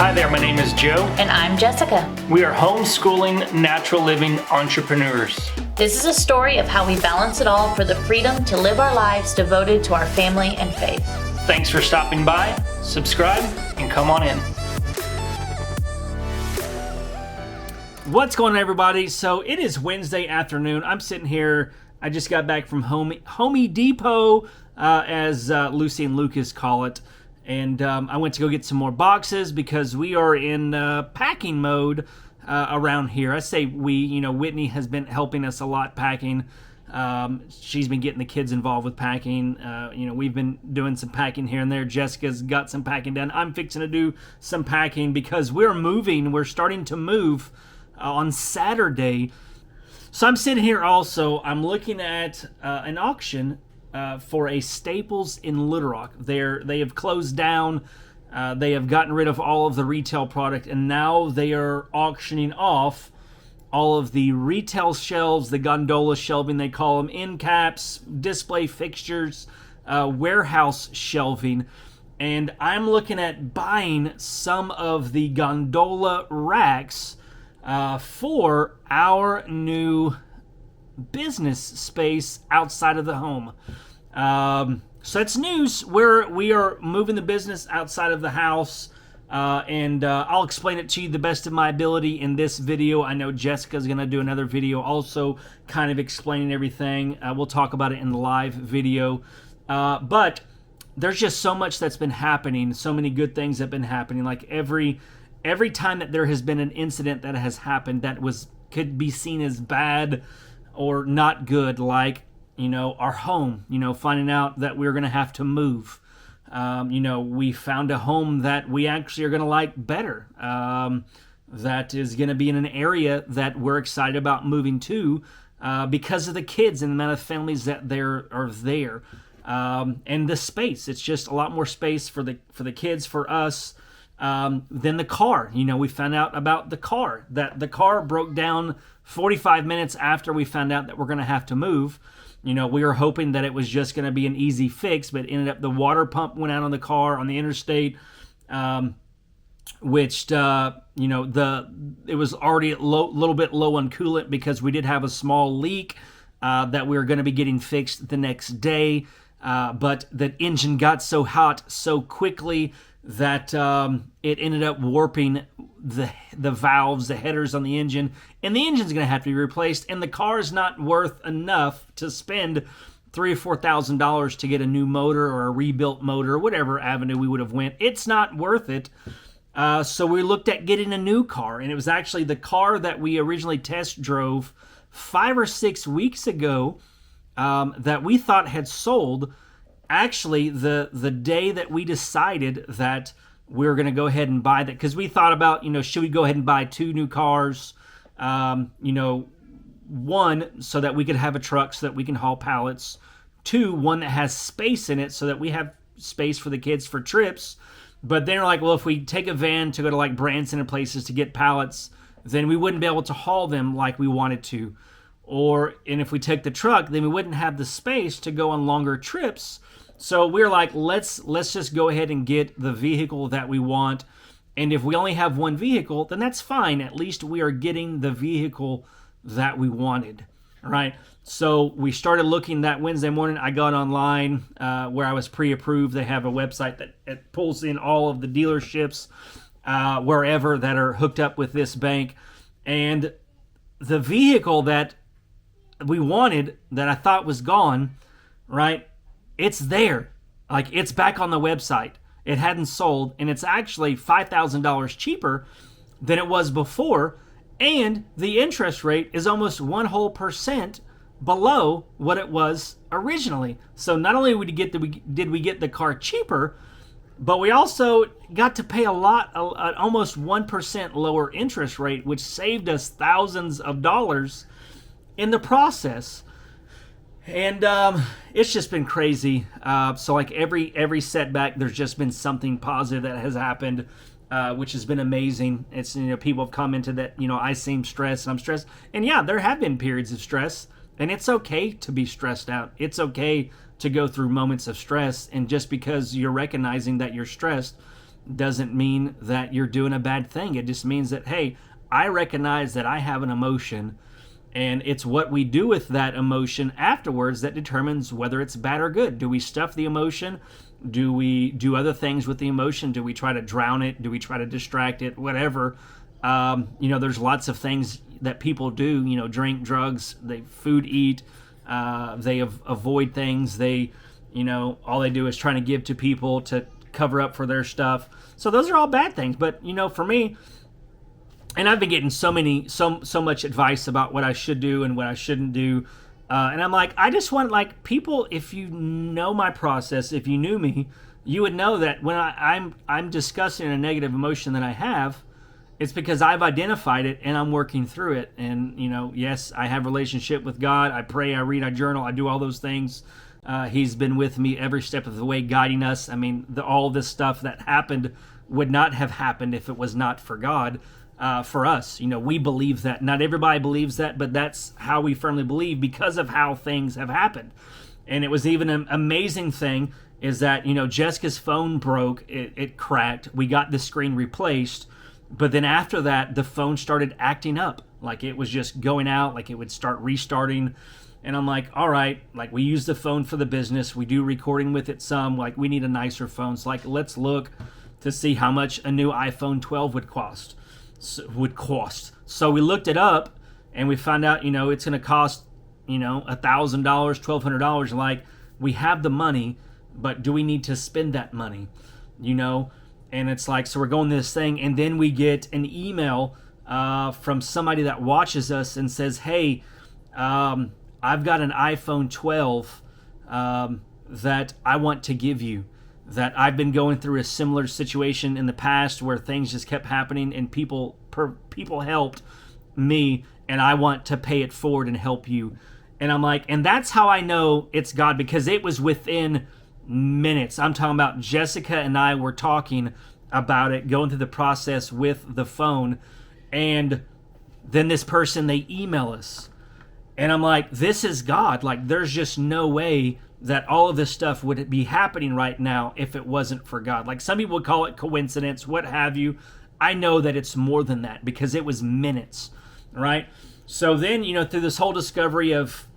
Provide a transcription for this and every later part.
Hi there, my name is Joe. And I'm Jessica. We are homeschooling, natural living entrepreneurs. This is a story of how we balance it all for the freedom to live our lives devoted to our family and faith. Thanks for stopping by, subscribe, and come on in. What's going on, everybody? So it is Wednesday afternoon. I'm sitting here. I just got back from Home Depot, as Lucy and Lucas call it. And I went to go get some more boxes because we are in packing mode around here. I say we, Whitney has been helping us a lot packing. She's been getting the kids involved with packing. We've been doing some packing here and there. Jessica's got some packing done. I'm fixing to do some packing because we're moving. We're starting to move on Saturday. So I'm sitting here also. I'm looking at an auction for a Staples in Little Rock. They have closed down. They have gotten rid of all of the retail product, and now they are auctioning off all of the retail shelves, the gondola shelving they call them, end caps, display fixtures, warehouse shelving. And I'm looking at buying some of the gondola racks for our new business space outside of the home. So that's news. We are moving the business outside of the house, and I'll explain it to you the best of my ability in this video. I know Jessica's going to do another video also kind of explaining everything. We'll talk about it in the live video. But there's just so much that's been happening. So many good things have been happening. Like every time that there has been an incident that has happened that could be seen as bad or not good, like, our home, finding out that we're going to have to move. We found a home that we actually are going to like better. That is going to be in an area that we're excited about moving to because of the kids and the amount of families that are there. And the space, it's just a lot more space for the kids, for us. Then the car, we found out about the car, that the car broke down 45 minutes after we found out that we're going to have to move. We were hoping that it was just going to be an easy fix, but ended up the water pump went out on the car on the interstate, which, it was already a little bit low on coolant because we did have a small leak that we were going to be getting fixed the next day. But the engine got so hot so quickly that it ended up warping the valves, the headers on the engine, and the engine's going to have to be replaced, and the car is not worth enough to spend $3,000 or $4,000 to get a new motor or a rebuilt motor or whatever avenue we would have went. It's not worth it. So we looked at getting a new car, and it was actually the car that we originally test drove 5 or 6 weeks ago that we thought had sold. Actually, the day that we decided that we were going to go ahead and buy that, because we thought about, should we go ahead and buy 2 new cars, one, so that we could have a truck so that we can haul pallets, 2, one that has space in it so that we have space for the kids for trips. But then we're like, well, if we take a van to go to like Branson and places to get pallets, then we wouldn't be able to haul them like we wanted to. And if we take the truck, then we wouldn't have the space to go on longer trips. So we're like, let's just go ahead and get the vehicle that we want. And if we only have one vehicle, then that's fine. At least we are getting the vehicle that we wanted, right? So we started looking that Wednesday morning. I got online where I was pre-approved. They have a website that pulls in all of the dealerships wherever that are hooked up with this bank. And the vehicle that we wanted that I thought was gone, right? It's there. Like, it's back on the website. It hadn't sold, and it's actually $5,000 cheaper than it was before, and the interest rate is almost 1% below what it was originally. So not only did we get the car cheaper, but we also got to pay almost 1% lower interest rate, which saved us thousands of dollars in the process. And it's just been crazy. So like every setback, there's just been something positive that has happened, which has been amazing. It's, people have commented that, I seem stressed and I'm stressed. And yeah, there have been periods of stress, and it's okay to be stressed out. It's okay to go through moments of stress. And just because you're recognizing that you're stressed doesn't mean that you're doing a bad thing. It just means that, hey, I recognize that I have an emotion, and it's what we do with that emotion afterwards that determines whether it's bad or good. Do we stuff the emotion? Do we do other things with the emotion? Do we try to drown it? Do we try to distract it? Whatever. There's lots of things that people do, drink, drugs, they food, eat, they avoid things. They, all they do is trying to give to people to cover up for their stuff. So those are all bad things. But, for me, and I've been getting so much advice about what I should do and what I shouldn't do. And I'm like, I just want, people, if you know my process, if you knew me, you would know that when I'm discussing a negative emotion that I have, it's because I've identified it and I'm working through it. And, yes, I have a relationship with God. I pray, I read, I journal, I do all those things. He's been with me every step of the way, guiding us. I mean, all this stuff that happened would not have happened if it was not for God, for us. We believe that. Not everybody believes that, but that's how we firmly believe because of how things have happened. And it was even an amazing thing is that, Jessica's phone broke, it cracked. We got the screen replaced. But then after that, the phone started acting up. Like it was just going out, like it would start restarting. And I'm like, all right, we use the phone for the business. We do recording with it some. We need a nicer phone. So let's look to see how much a new iPhone 12 would cost. So we looked it up and we found out, it's going to cost, $1,000, $1,200. We have the money, but do we need to spend that money? And it's so we're going this thing, and then we get an email from somebody that watches us and says, hey, I've got an iPhone 12 that I want to give you, that I've been going through a similar situation in the past where things just kept happening and people helped me, and I want to pay it forward and help you. And I'm like, and that's how I know it's God, because it was within minutes. I'm talking about Jessica and I were talking about it, going through the process with the phone, and then this person, they email us. And I'm like, this is God. There's just no way that all of this stuff would be happening right now if it wasn't for God. Some people would call it coincidence, what have you. I know that it's more than that because it was minutes, right? So then, through this whole discovery of,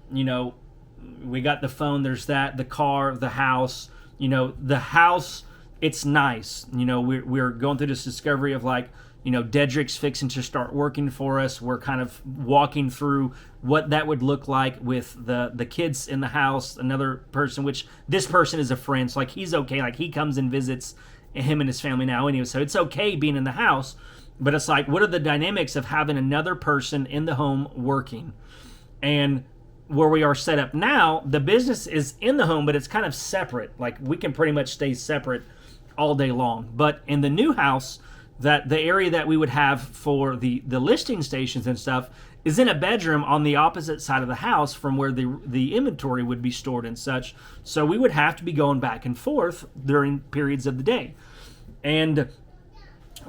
we got the phone, there's that, the car, the house, the house, it's nice. We're going through this discovery of Dedrick's fixing to start working for us. We're kind of walking through what that would look like with the kids in the house, another person, which this person is a friend. So he's okay. He comes and visits him and his family now anyway. So it's okay being in the house, but it's what are the dynamics of having another person in the home working? And where we are set up now, the business is in the home, but it's kind of separate. We can pretty much stay separate all day long. But in the new house, that the area that we would have for the listing stations and stuff is in a bedroom on the opposite side of the house from where the inventory would be stored and such. So we would have to be going back and forth during periods of the day. And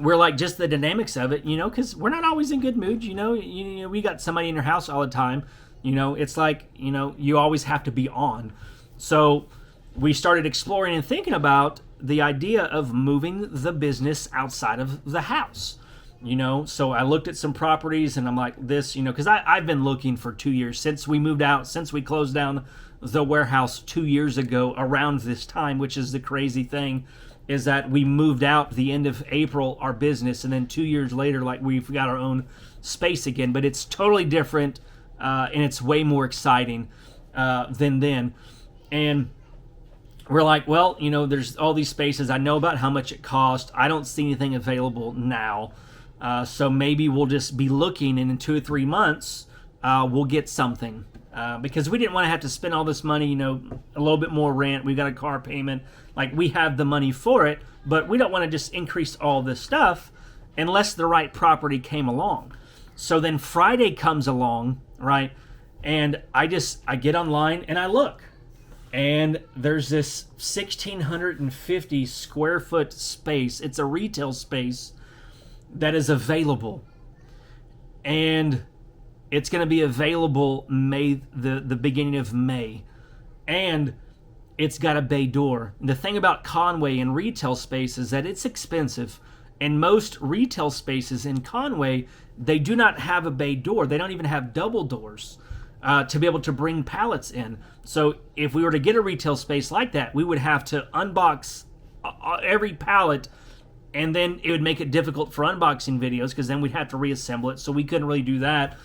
we're just the dynamics of it, because we're not always in good moods, we got somebody in your house all the time. It's you always have to be on. So we started exploring and thinking about the idea of moving the business outside of the house. So I looked at some properties and I'm like, this, because I've been looking for 2 years since we moved out, since we closed down the warehouse 2 years ago around this time, which is the crazy thing, is that we moved out the end of April, our business, and then 2 years later, we've got our own space again, but it's totally different. And it's way more exciting than then. And we're well, there's all these spaces. I know about how much it costs. I don't see anything available now. So maybe we'll just be looking, and in 2 or 3 months, we'll get something. Because we didn't want to have to spend all this money, a little bit more rent. We've got a car payment. We have the money for it, but we don't want to just increase all this stuff unless the right property came along. So then Friday comes along, right? And I get online and I look, and there's this 1,650 square foot space. It's a retail space that is available, and it's going to be available the beginning of May. And it's got a bay door. The thing about Conway and retail space is that it's expensive. And most retail spaces in Conway, they do not have a bay door. They don't even have double doors to be able to bring pallets in. So if we were to get a retail space like that, we would have to unbox every pallet, and then it would make it difficult for unboxing videos because then we'd have to reassemble it. So we couldn't really do that.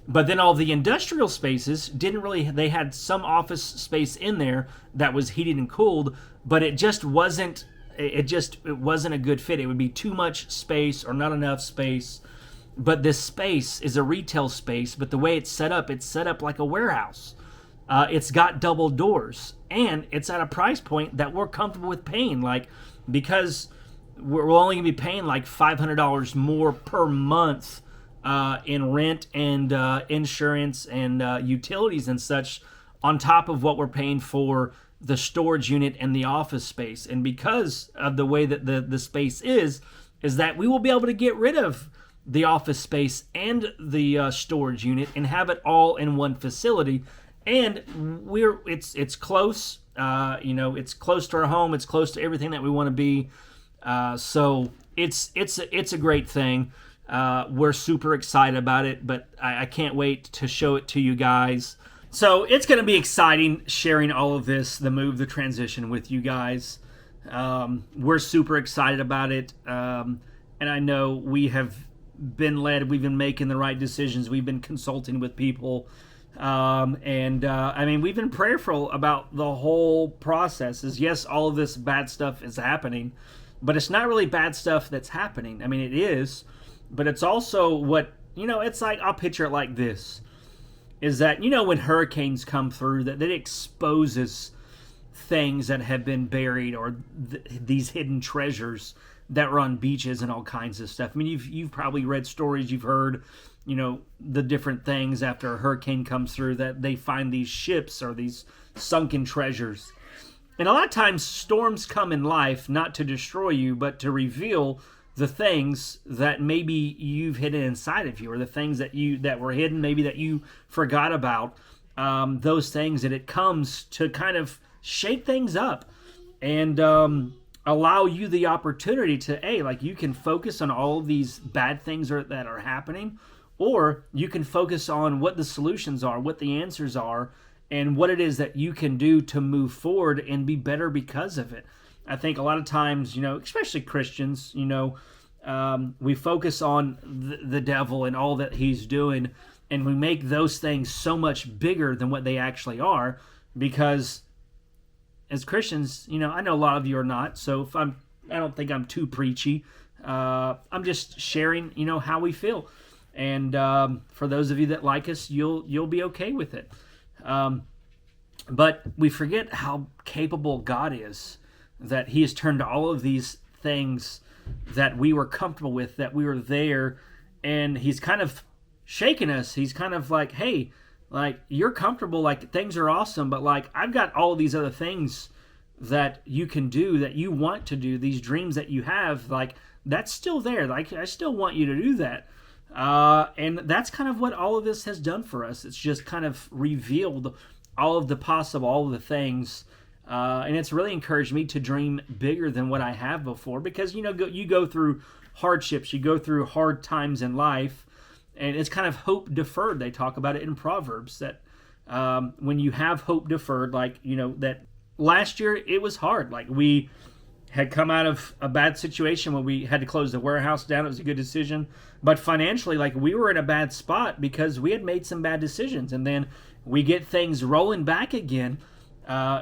But then all the industrial spaces they had some office space in there that was heated and cooled, but it wasn't a good fit. It would be too much space or not enough space. But this space is a retail space, but the way it's set up like a warehouse. It's got double doors, and it's at a price point that we're comfortable with paying. Like, because we're only going to be paying like $500 more per month in rent and insurance and utilities and such, on top of what we're paying for the storage unit and the office space. And because of the way that the space is that we will be able to get rid of the office space and the storage unit and have it all in one facility. And it's close, it's close to our home. It's close to everything that we want to be. So it's a great thing. We're super excited about it, but I can't wait to show it to you guys. So it's going to be exciting sharing all of this, the move, the transition with you guys. We're super excited about it. And I know we have been led. We've been making the right decisions. We've been consulting with people. We've been prayerful about the whole process. Yes, all of this bad stuff is happening, but it's not really bad stuff that's happening. I mean, it is, but it's also it's like, I'll picture it like this, is that, when hurricanes come through, that it exposes things that have been buried, or these hidden treasures that were on beaches and all kinds of stuff. I mean, you've probably read stories, you've heard, the different things after a hurricane comes through, that they find these ships or these sunken treasures. And a lot of times storms come in life not to destroy you, but to reveal the things that maybe you've hidden inside of you, or the things that were hidden, maybe that you forgot about. Those things that it comes to kind of shake things up and allow you the opportunity to, you can focus on all of these bad things that are happening, or you can focus on what the solutions are, what the answers are, and what it is that you can do to move forward and be better because of it. I think a lot of times, especially Christians, we focus on the devil and all that he's doing, and we make those things so much bigger than what they actually are, because as Christians, I know a lot of you are not, so I don't think I'm too preachy. I'm just sharing, how we feel. And for those of you that like us, you'll be okay with it. But we forget how capable God is, that he has turned all of these things that we were comfortable with, that we were there, and he's kind of shaking us. He's kind of like, hey, you're comfortable, things are awesome, but I've got all of these other things that you can do, that you want to do, these dreams that you have, that's still there. I still want you to do that. And that's kind of what all of this has done for us. It's just kind of revealed all of the things. And it's really encouraged me to dream bigger than what I have before, because, you go through hardships, you go through hard times in life, and it's kind of hope deferred. They talk about it in Proverbs, that when you have hope deferred, that last year it was hard. We had come out of a bad situation when we had to close the warehouse down. It was a good decision. But financially, we were in a bad spot because we had made some bad decisions. And then we get things rolling back again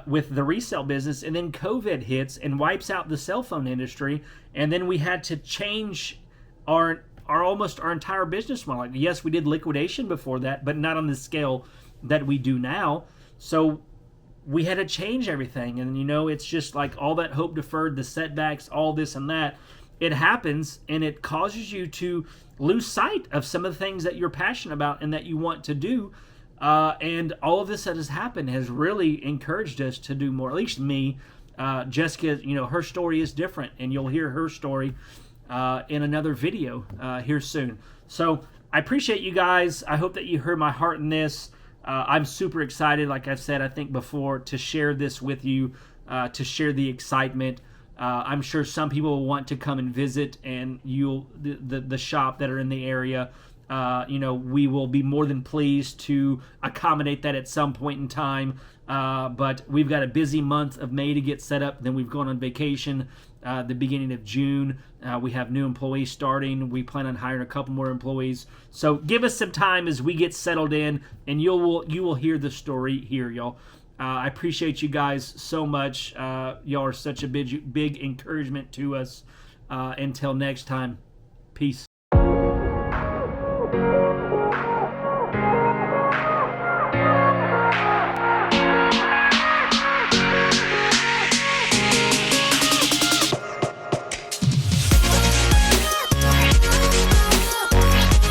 with the resale business. And then COVID hits and wipes out the cell phone industry. And then we had to change our entire business model. Yes, we did liquidation before that, but not on the scale that we do now. So we had to change everything. And, it's just all that hope deferred, the setbacks, all this and that. It happens, and it causes you to lose sight of some of the things that you're passionate about and that you want to do. And all of this that has happened has really encouraged us to do more, at least me. Jessica, her story is different, and you'll hear her story in another video here soon. So I appreciate you guys. I hope that you heard my heart in this. I'm super excited, like I've said, I think before, to share this with you, to share the excitement. I'm sure some people will want to come and visit, and the shop that are in the area. We will be more than pleased to accommodate that at some point in time. But we've got a busy month of May to get set up. Then we've gone on vacation the beginning of June. We have new employees starting. We plan on hiring a couple more employees. So give us some time as we get settled in, and you will hear the story here, y'all. I appreciate you guys so much. Y'all are such a big encouragement to us. Until next time, peace.